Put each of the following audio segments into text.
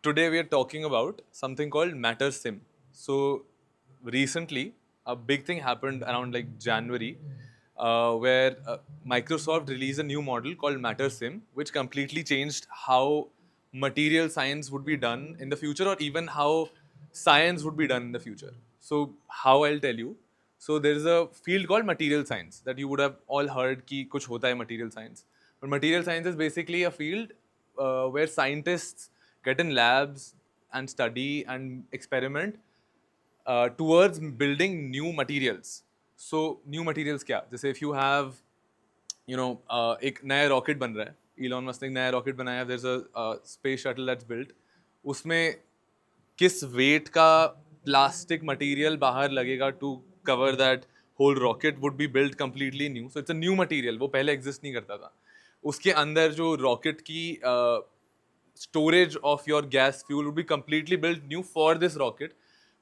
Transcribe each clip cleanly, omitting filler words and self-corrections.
today we are talking about something called Matter Sim. So recently, a big thing happened around like January, where Microsoft released a new model called Matter Sim, which completely changed how material science would be done in the future, or even how science would be done in the future. So how I'll tell you. So there is a field called material science that you would have all heard कि कुछ होता है material science. But material science is basically a field where scientists get in labs and study and experiment towards building new materials. So new materials क्या? जैसे if you have एक नया rocket बन रहा है, इलॉन मस्क ने एक नया रॉकेट बनाया, there is a space shuttle that's built, उसमें किस वेट का प्लास्टिक मटेरियल बाहर लगेगा to cover that whole rocket would be build completely new. So it's a new material, वो पहले एग्जिस्ट नहीं करता था. उसके अंदर जो रॉकेट की storage of your gas fuel would be completely built new for this rocket,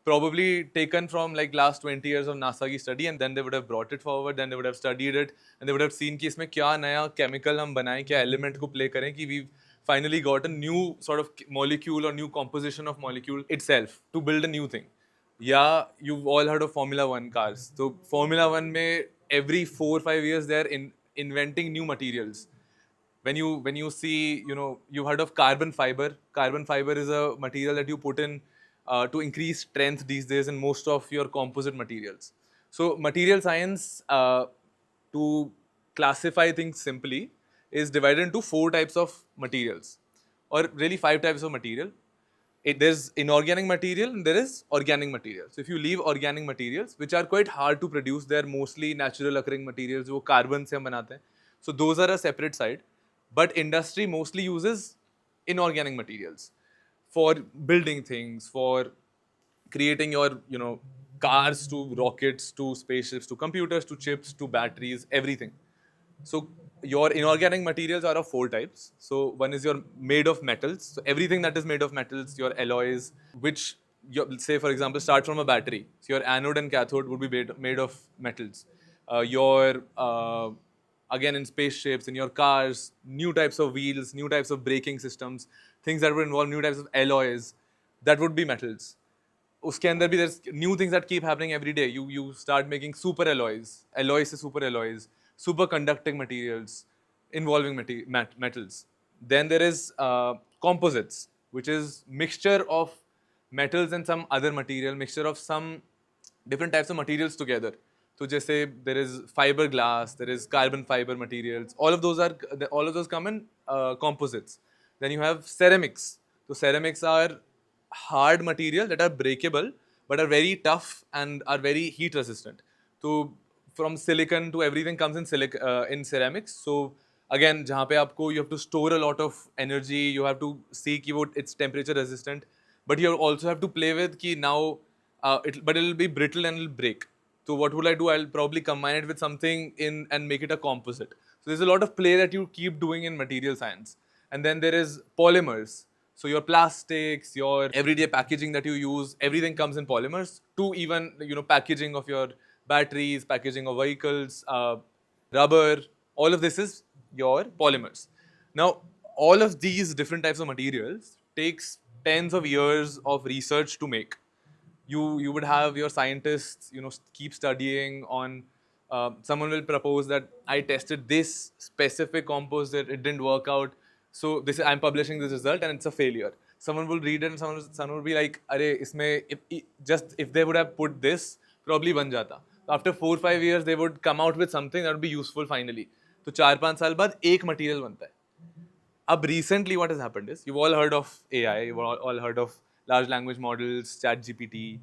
probably taken from like last 20 years of NASA की study, and then they would have brought it forward, then they would have studied it, and they would have seen कि इसमें क्या नया chemical हम बनाएं, क्या element को play करें कि we've finally got a new sort of molecule or new composition of molecule itself to build a new thing. Yeah, you've all heard of Formula One cars. So Formula One में every 4 or 5 years they're inventing new materials. When you see, you've heard of carbon fiber is a material that you put in to increase strength these days in most of your composite materials. So material science, to classify things simply, is divided into 4 types of materials, or really 5 types of material. There's inorganic material and there is organic material. So if you leave organic materials, which are quite hard to produce, they're mostly natural occurring materials, वो carbon से हम बनाते हैं. So those are a separate side. But industry mostly uses inorganic materials for building things, for creating your, cars to rockets to spaceships to computers to chips to batteries, everything. So your inorganic materials are of 4 types. So one is your made of metals. So everything that is made of metals, your alloys, which say for example start from a battery. So your anode and cathode would be made of metals. Your again in spaceships, in your cars, new types of wheels, new types of braking systems, things that would involve new types of alloys, that would be metals. उसके अंदर भी there's new things that keep happening every day. You start making super alloys से super alloys, superconducting materials involving metals. Then there is composites, which is mixture of metals and some other material, mixture of some different types of materials together. So जैसे there is fiberglass, there is carbon fiber materials. All of those come in composites. Then you have ceramics. So ceramics are hard material that are breakable but are very tough and are very heat resistant. So from silicon to everything comes in ceramics. So again, जहाँ पे आपको you have to store a lot of energy, you have to see कि वो it's temperature resistant, but you also have to play with कि now but it'll be brittle and it'll break. So what will I do? I'll probably combine it with something in and make it a composite. So there's a lot of play that you keep doing in material science. And then there is polymers. So your plastics, your everyday packaging that you use, everything comes in polymers. To even packaging of your batteries, packaging of vehicles, rubber. All of this is your polymers. Now, all of these different types of materials takes tens of years of research to make. You would have your scientists keep studying on. Someone will propose that I tested this specific composite, it didn't work out, so this I'm publishing this result and it's a failure. Someone will read it and someone will be like, अरे इसमें if they would have put this, probably बन जाता. So after 4 or 5 years they would come out with something that would be useful finally. तो 4-5 साल बाद एक material बनता है. Ab recently, what has happened is you've all heard of AI, you've all heard of large language models, ChatGPT,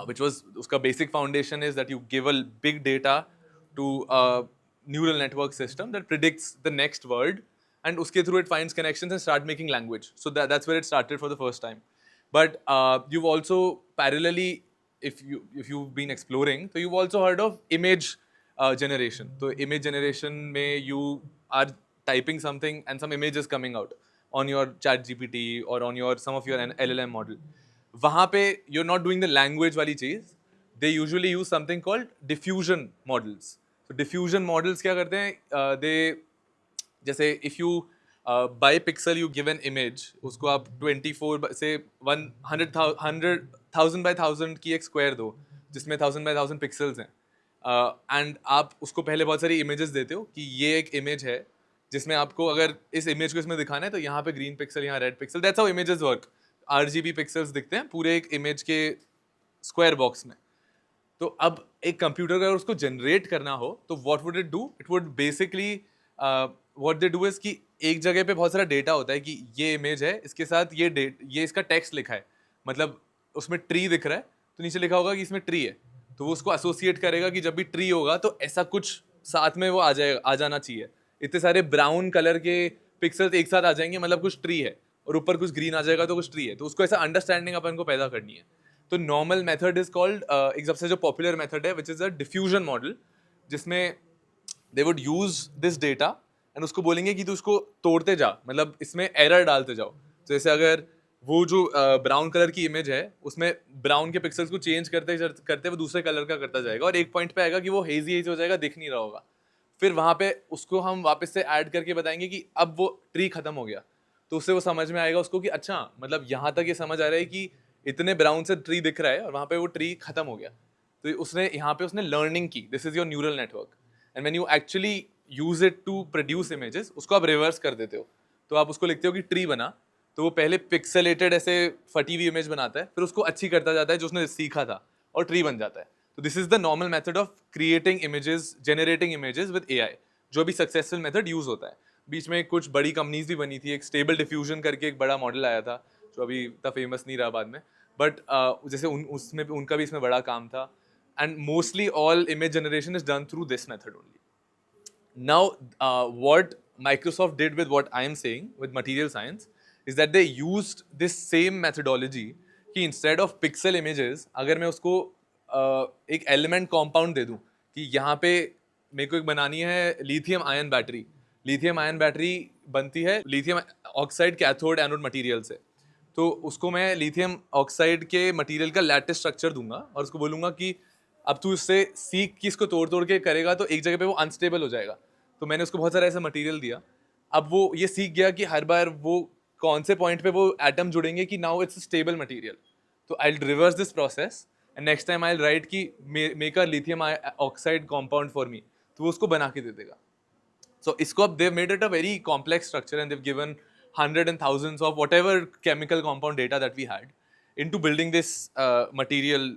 which was uska basic foundation is that you give a big data to a neural network system that predicts the next word, and uske through it finds connections and start making language. So that's where it started for the first time. But you've also parallelly, if you've been exploring, so you've also heard of image generation. So image generation may you are typing something and some image is coming out on your chat GPT or on your some of your LLM model. वहाँ पे you're not doing the language वाली चीज़. They usually use something called diffusion models. So diffusion models क्या करते हैं? They जैसे if you by pixel you give an image, उसको आप 24 से 100,000 बाई 1000 की एक स्क्वायर दो जिसमें 1000 बाई 1000 पिक्सल्स हैं, एंड आप उसको पहले बहुत सारी इमेजेस देते हो कि ये एक इमेज है जिसमें आपको अगर इस इमेज को इसमें दिखाना है तो यहाँ पे ग्रीन पिक्सल, यहाँ red pixel, that's how images work. RGB pixels दिखते हैं पूरे एक इमेज के स्क्वायर बॉक्स में। तो अब एक कंप्यूटर का अगर उसको जनरेट करना हो तो what would it do, it would basically what they do is कि एक जगह पे बहुत सारा डेटा होता है कि ये इमेज है, इसके साथ ये इसका टेक्स्ट लिखा है, मतलब उसमें ट्री दिख रहा है तो नीचे लिखा होगा कि इसमें ट्री है, तो वो उसको एसोसिएट करेगा कि जब भी ट्री होगा तो ऐसा कुछ साथ में वो आ जाना चाहिए। इतने सारे ब्राउन कलर के पिक्सल्स एक साथ आ जाएंगे मतलब कुछ ट्री है, और ऊपर कुछ ग्रीन आ जाएगा तो कुछ ट्री है, तो उसको ऐसा अंडरस्टैंडिंग अपन को पैदा करनी है। तो नॉर्मल मेथड इज कॉल्ड, एक सबसे जो पॉपुलर मेथड है which is a diffusion model, जिसमें they would use this data and उसको बोलेंगे कि तू उसको तोड़ते जा, मतलब इसमें एरर डालते जाओ। तो जैसे अगर वो जो ब्राउन कलर की इमेज है उसमें ब्राउन के पिक्सल्स को चेंज करते करते वो दूसरे कलर का करता जाएगा, और एक पॉइंट पे आएगा कि वो हेजी हेजी हो जाएगा, दिख नहीं रहा होगा। फिर वहां पे उसको हम वापस से ऐड करके बताएंगे कि अब वो ट्री खत्म हो गया, तो उससे वो समझ में आएगा उसको कि अच्छा मतलब यहाँ तक ये समझ आ रहा है कि इतने ब्राउन से ट्री दिख रहा है और वहां पे वो ट्री खत्म हो गया। तो उसने यहाँ पे उसने लर्निंग की, this is your neural network, and when you actually use it to produce images उसको आप रिवर्स कर देते हो। तो आप उसको लिखते हो कि ट्री बना, तो वो पहले पिक्सेलेटेड ऐसे फटी हुई इमेज बनाता है, फिर उसको अच्छी करता जाता है जो उसने सीखा था, और ट्री बन जाता है। तो this is the normal method of creating images, generating images with AI, जो भी सक्सेसफुल मेथड यूज होता है। बीच में कुछ बड़ी कंपनीज भी बनी थी, एक स्टेबल डिफ्यूजन करके एक बड़ा मॉडल आया था जो अभी इतना फेमस नहीं रहा बाद में, बट जैसे उसमें उनका भी इसमें बड़ा काम था, and mostly all image generation is done through this method only. Now, what Microsoft did with what I am saying with material science is that they used this same methodology कि instead of pixel images, अगर मैं उसको एक element compound दे दूँ कि यहाँ पे मेरे को एक बनानी है lithium ion battery. Lithium ion battery बनती है lithium oxide cathode anode material से, तो उसको मैं लिथियम ऑक्साइड के मटेरियल का लैटिस स्ट्रक्चर दूंगा और उसको बोलूंगा कि अब तू इससे सीख कि इसको तोड़ तोड़ के करेगा तो एक जगह पे वो अनस्टेबल हो जाएगा। तो मैंने उसको बहुत सारा ऐसा मटेरियल दिया, अब वो ये सीख गया कि हर बार वो कौन से पॉइंट पे वो एटम जुड़ेंगे कि नाउ इट्स स्टेबल मटेरियल। तो I reverse this process and next time I write कि make a lithium oxide compound for me, तो वो उसको बना के दे देगा। So इसको अब they've made it a very complex structure and they've given hundreds and thousands of whatever chemical compound data that we had into building this material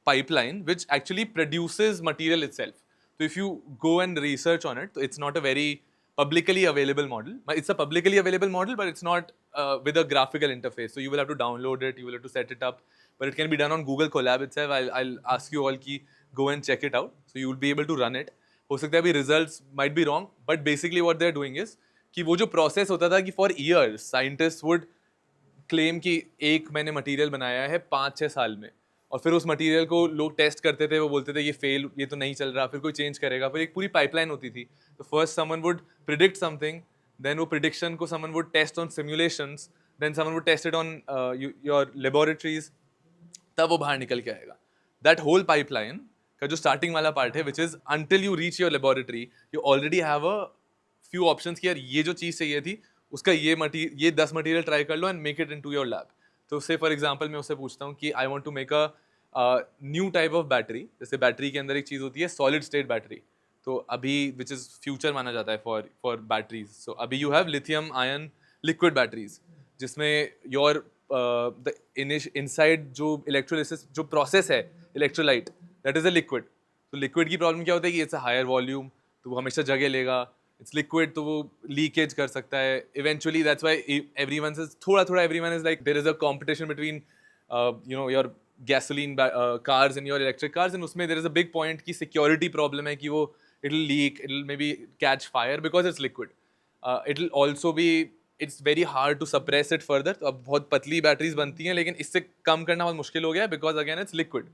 pipeline which actually produces material itself. So if you go and research on it, it's not a very publicly available model. It's a publicly available model, but it's not with a graphical interface. So you will have to download it, you will have to set it up, but it can be done on Google Colab itself. I'll ask you all ki go and check it out. So you will be able to run it. हो सकता है अभी results might be wrong, but basically what they are doing is कि वो जो process होता था कि for years scientist would claim कि एक मैंने मटेरियल बनाया है 5-6 साल में, और फिर उस मटेरियल को लोग टेस्ट करते थे, वो बोलते थे ये फेल, ये तो नहीं चल रहा, फिर कोई चेंज करेगा, फिर एक पूरी पाइपलाइन होती थी। तो first someone would predict something, then वो प्रिडिक्शन को someone would test on simulations, then someone would test it on your laboratories, तब वो बाहर निकल के आएगा। दैट होल पाइपलाइन का जो स्टार्टिंग वाला पार्ट है which is until you reach your laboratory you already have a few options कि यार ये जो चीज़ चाहिए थी उसका ये 10 मटेरियल ट्राई कर लो and make it into your lab. तो से फॉर एग्जांपल मैं उससे पूछता हूँ कि I want to make a new type of battery. जैसे बैटरी के अंदर एक चीज़ होती है सॉलिड स्टेट बैटरी, तो अभी विच इज़ फ्यूचर माना जाता है फॉर बैटरीज। सो अभी you have lithium ion liquid batteries जिसमें योर द इनसाइड जो इलेक्ट्रोलिसिस जो प्रोसेस है electrolyte that is a liquid. तो लिक्विड की प्रॉब्लम क्या होता है कि इट्स अ हायर वॉल्यूम, तो वो हमेशा जगह लेगा। इट्स लिक्विड तो वो लीकेज कर सकता है eventually, that's why everyone is थोड़ा everyone is like there is a competition between you know your gasoline cars and your electric cars, and उसमें there is a big point की security problem है कि वो it will leak, it will may be catch fire because it's liquid. It will also be it's very hard to suppress it further. तो अब बहुत पतली batteries बनती हैं लेकिन इससे कम करना बहुत मुश्किल हो गया है बिकॉज अगेन इट्स लिक्विड।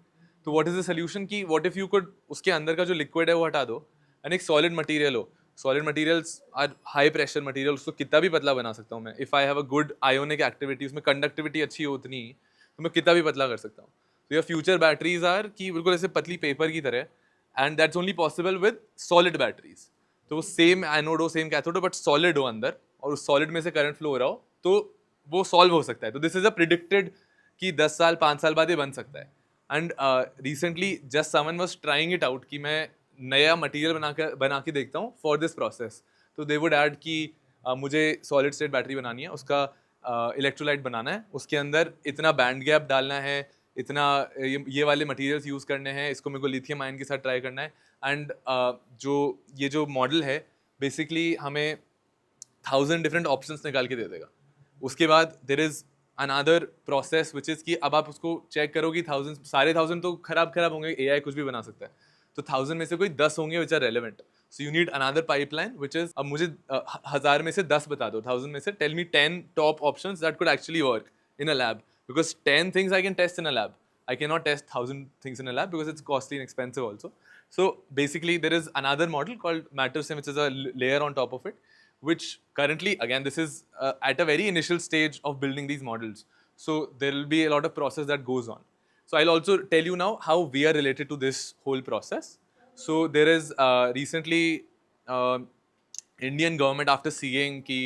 तो व्हाट इज द सोल्यूशन की व्हाट इफ यू कुड उसके अंदर का जो लिक्विड है वो हटा दो एंड एक सॉलिड मटेरियल हो। Solid materials are high pressure material, उसको कितना भी पतला बना सकता हूँ मैं। If I have a good ionic activity, उसमें कंडक्टिविटी अच्छी हो उतनी तो मैं कितना भी पतला कर सकता हूँ। तो योर फ्यूचर बैटरीज आर कि बिल्कुल ऐसे पतली पेपर की तरह, and that's only possible with solid batteries. तो वो सेम एनोड हो सेम कैथोड हो बट सॉलिड हो अंदर, और उस सॉलिड में से करंट फ्लो हो रहा हो तो वो सॉल्व हो सकता है. तो दिस इज अ प्रिडिक्टेड कि 10 साल 5 साल बाद ये बन सकता है. And recently just someone was trying it out कि मैं नया मटेरियल बना के देखता हूँ फॉर दिस प्रोसेस. तो दे वुड ऐड कि मुझे सॉलिड स्टेट बैटरी बनानी है, उसका इलेक्ट्रोलाइट बनाना है, उसके अंदर इतना बैंड गैप डालना है, इतना ये वाले मटेरियल्स यूज़ करने हैं, इसको मेरे को लिथियम आयन के साथ ट्राई करना है. एंड जो मॉडल है बेसिकली हमें 1000 डिफरेंट ऑप्शंस निकाल के दे देगा. उसके बाद there is another process which is कि अब आप उसको चेक करो कि 1000 तो खराब होंगे, AI कुछ भी बना सकता है. तो 1000 में से कोई 10 होंगे which are relevant. So you need another pipeline which is, अब मुझे 1000 में से 10 बता दो, 1000 में से tell me 10 top options that could actually work in a lab, because 10 things I can test in a lab. I cannot test 1000 things in a lab because it's costly and expensive also. So basically there is another model called MatterSim, which is a layer on top of it, which currently, again, this is at a very initial stage of building these models. So there will be a lot of process that goes on. So I'll also tell you now how we are related to this whole process. So there is recently uh, Indian government, after seeing कि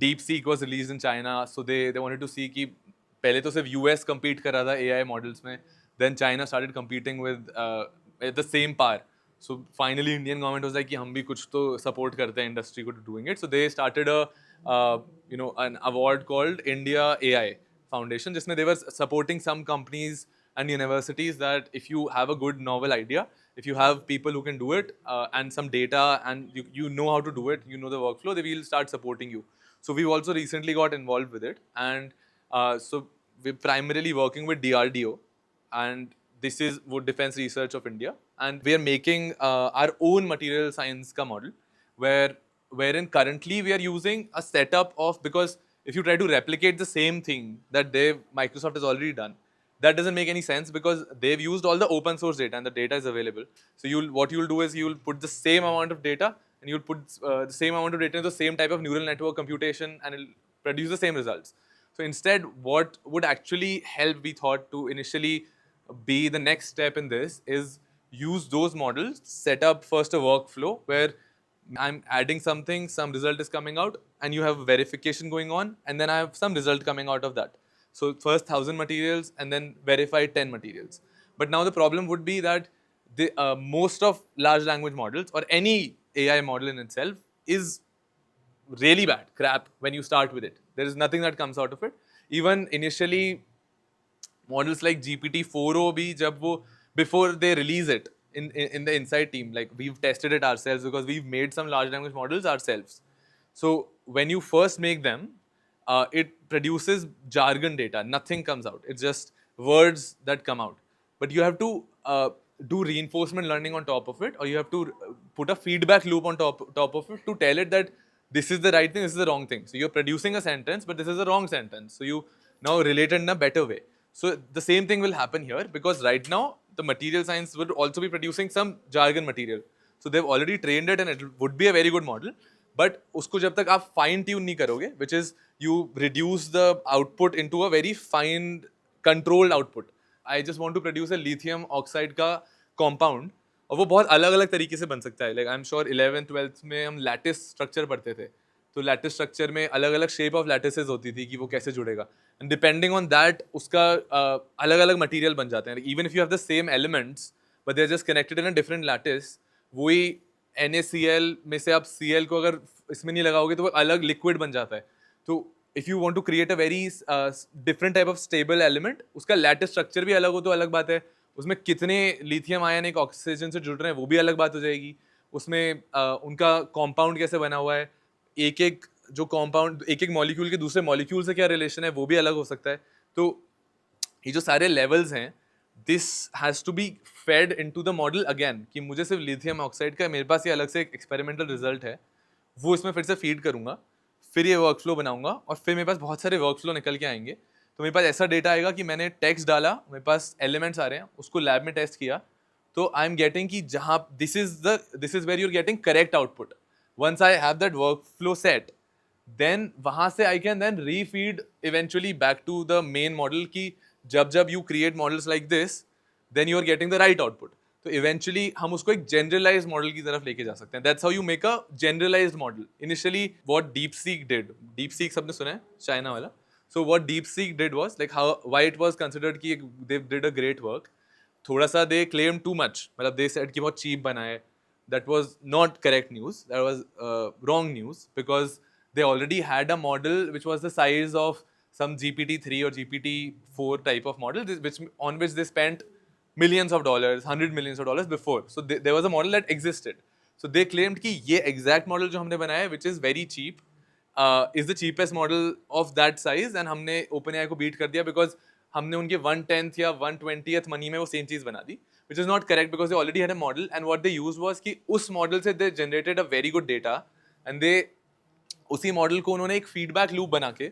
DeepSeek was released in China, so they wanted to see कि पहले तो सिर्फ US compete कर रहा था AI models में, then China started competing with at the same par. So finally Indian government was like कि हम भी कुछ तो support करते हैं industry को to doing it. So they started a an award called India AI Foundation, जिसमें they were supporting some companies and universities that if you have a good novel idea, if you have people who can do it and some data and you know how to do it, you know the workflow, they will start supporting you. So we've also recently got involved with it, and so we're primarily working with DRDO, and this is Wood Defense Research of India, and we are making our own material science ka model, wherein currently we are using a setup of, because if you try to replicate the same thing that Microsoft has already done, that doesn't make any sense because they've used all the open source data and the data is available. So what you'll do is you'll put the same amount of data and you'll put the same amount of data into the same type of neural network computation and it'll produce the same results. So instead, what would actually help, we thought, to initially be the next step in this is use those models, set up first a workflow where I'm adding something, some result is coming out, and you have verification going on, and then I have some result coming out of that. So first 1000 materials and then verify 10 materials. But now the problem would be that most of large language models or any AI model in itself is really bad crap when you start with it. There is nothing that comes out of it. Even initially, models like GPT-4o bhi jab wo, before they release it in the inside team, like we've tested it ourselves because we've made some large language models ourselves. So when you first make them, it produces jargon data. Nothing comes out. It's just words that come out. But you have to do reinforcement learning on top of it, or you have to put a feedback loop on top of it to tell it that this is the right thing, this is the wrong thing. So you're producing a sentence, but this is the wrong sentence. So you now relate it in a better way. So the same thing will happen here, because right now the material science would also be producing some jargon material. So they've already trained it and it would be a very good model. But उसको जब तक आप fine tune नहीं करोगे, which is you reduce the output into a very fine controlled output. I just want to produce a lithium oxide का compound, और वो बहुत अलग अलग तरीके से बन सकता है. Like I'm sure 11th 12th में हम lattice structure पढ़ते थे, तो lattice structure में अलग अलग shape of lattices होती थी कि वो कैसे जुड़ेगा, and depending on that उसका अलग अलग material बन जाते हैं. Even if you have the same elements but they're just connected in a different lattice, वही NaCl में से आप Cl को अगर इसमें नहीं लगाओगे तो वो अलग liquid बन जाता है. तो if you want to create a very different type of stable element, उसका lattice structure भी अलग हो तो अलग बात है, उसमें कितने लिथियम आयन एक ऑक्सीजन से जुड़ रहे हैं वो भी अलग बात हो जाएगी, उसमें उनका कंपाउंड कैसे बना हुआ है, एक एक जो कंपाउंड एक एक मॉलिक्यूल के दूसरे मॉलिक्यूल से क्या रिलेशन है वो भी अलग हो सकता है. तो ये जो सारे लेवल्स हैं, this has to be fed into the model again, कि मुझे सिर्फ लिथियम ऑक्साइड का मेरे पास ये अलग से एक एक्सपेरिमेंटल रिजल्ट है, वो इसमें फिर से फीड करूँगा, फिर ये वर्कफ्लो बनाऊंगा और फिर मेरे पास बहुत सारे वर्कफ्लो निकल के आएंगे. तो मेरे पास ऐसा डेटा आएगा कि मैंने टेक्स्ट डाला, मेरे पास एलिमेंट्स आ रहे हैं, उसको लैब में टेस्ट किया, तो आई एम गेटिंग कि जहाँ this is where you are getting correct output. Once I have that workflow set, then वहाँ से I can then refeed eventually back to the main model कि जब जब you create models like this, then you are getting the right output. तो eventually हम उसको एक generalised model की तरफ लेके जा सकते हैं. That's how you make a generalized model. Initially what DeepSeek did, DeepSeek सबने सुना है, चाइना वाला. So what DeepSeek did was like how why it was considered कि they did a great work. थोड़ा सा they claimed too much. मतलब they said कि बहुत cheap बनाए. That was not correct news. That was wrong news because they already had a model which was the size of some GPT-3 or GPT-4 type of model, on which they spent millions of dollars, $100 million before. So there was a model that existed. So they claimed कि ये exact model जो हमने बनाया है, which is very cheap, is the cheapest model of that size, and हमने OpenAI को beat कर दिया because हमने उनके 1/10 या 1/20th money में वो same चीज़ बना दी, which is not correct because they already had a model, and what they used was कि उस model से they generated a very good data, and they उसी model को उन्होंने एक feedback loop बना के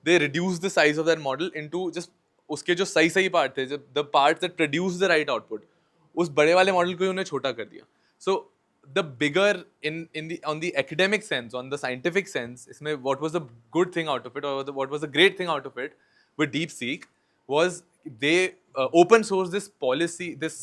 they reduced the size of that model into just उसके जो सही सही पार्ट थे, the parts that produce the right output, उस बड़े वाले मॉडल को ही उन्हें छोटा कर दिया. So the bigger in the on the academic sense, on the scientific sense, इसमें what was the good thing out of it, or what was the great thing out of it with DeepSeek was they open source this policy, this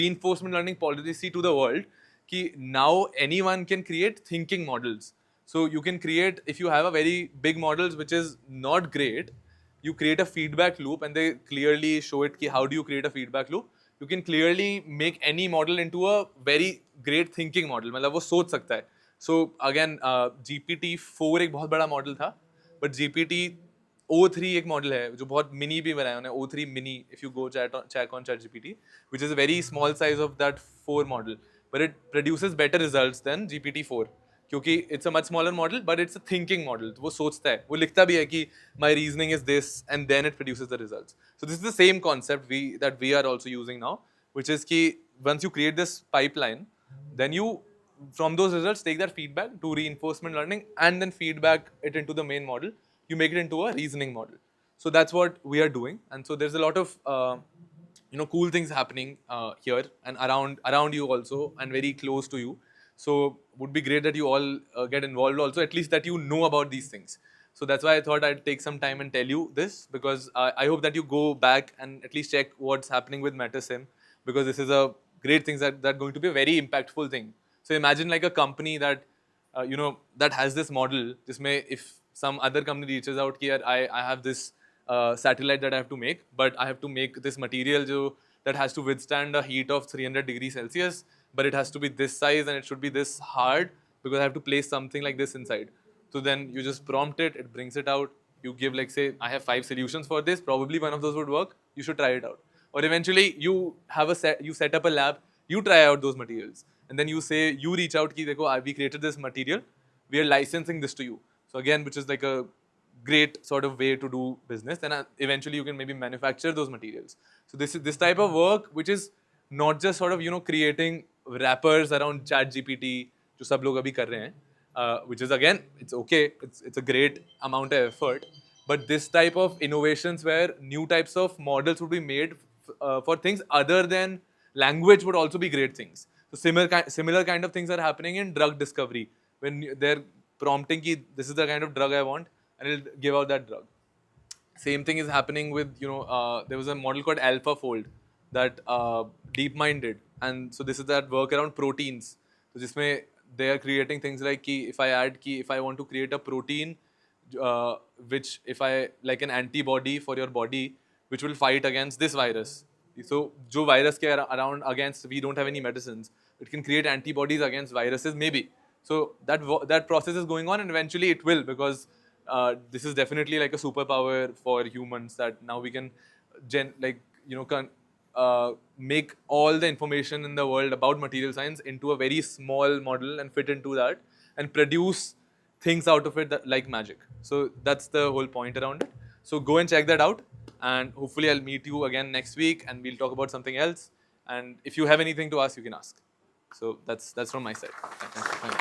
reinforcement learning policy to the world कि now anyone can create thinking models. So you can create, if you have a very big models which is not great, you create a feedback loop, and they clearly show it ki how do you create a feedback loop. You can clearly make any model into a very great thinking model. मतलब वो सोच सकता है. So again, GPT-4 एक बहुत बड़ा model था, but GPT-O3 एक मॉडल है जो बहुत मिनी भी बनाया उन्होंने, O3 mini. If you go check on ChatGPT, which is a very small size of that 4 model, but it produces better results than GPT-4. क्योंकि it's a much smaller model but it's a thinking model. तो वो सोचता है, वो लिखता भी है कि my reasoning is this and then it produces the results. So this is the same concept that we are also using now, which is कि once you create this pipeline, then you from those results take that feedback to reinforcement learning and then feedback it into the main model. You make it into a reasoning model. So that's what we are doing, and so there's a lot of cool things happening here and around you also, and very close to you. So would be great that you all get involved also, at least that you know about these things. So that's why I thought I'd take some time and tell you this, because I hope that you go back and at least check what's happening with MetaSim, because this is a great thing that going to be a very impactful thing. So imagine like a company that that has this model. Jisme if some other company reaches out here, I have this satellite that I have to make, but I have to make this material that has to withstand a heat of 300 degrees Celsius, but it has to be this size and it should be this hard because I have to place something like this inside. So then you just prompt it, it brings it out. You give like, say, I have 5 solutions for this. Probably one of those would work. You should try it out. Or eventually you set up a lab, you try out those materials, and then you reach out ki dekho, we created this material, we are licensing this to you. So again, which is like a great sort of way to do business. Then eventually you can maybe manufacture those materials. So this type of work, which is not just sort of creating wrappers around ChatGPT जो सब लोग अभी कर रहे हैं, which is again it's okay, it's a great amount of effort, but this type of innovations where new types of models would be made for things other than language would also be great things. So similar kind of things are happening in drug discovery, when they're prompting ki this is the kind of drug I want, and it'll give out that drug. Same thing is happening with there was a model called AlphaFold that DeepMind did, and so this is that work around proteins. So जिसमें they are creating things like कि if I want to create a protein which if I like an antibody for your body which will fight against this virus. So जो virus के around against we don't have any medicines, it can create antibodies against viruses maybe. So that process is going on, and eventually it will, because this is definitely like a superpower for humans, that now we can make all the information in the world about material science into a very small model and fit into that and produce things out of it like magic. So that's the whole point around it. So go and check that out, and hopefully I'll meet you again next week and we'll talk about something else. And if you have anything to ask, you can ask. So that's from my side. Thank you.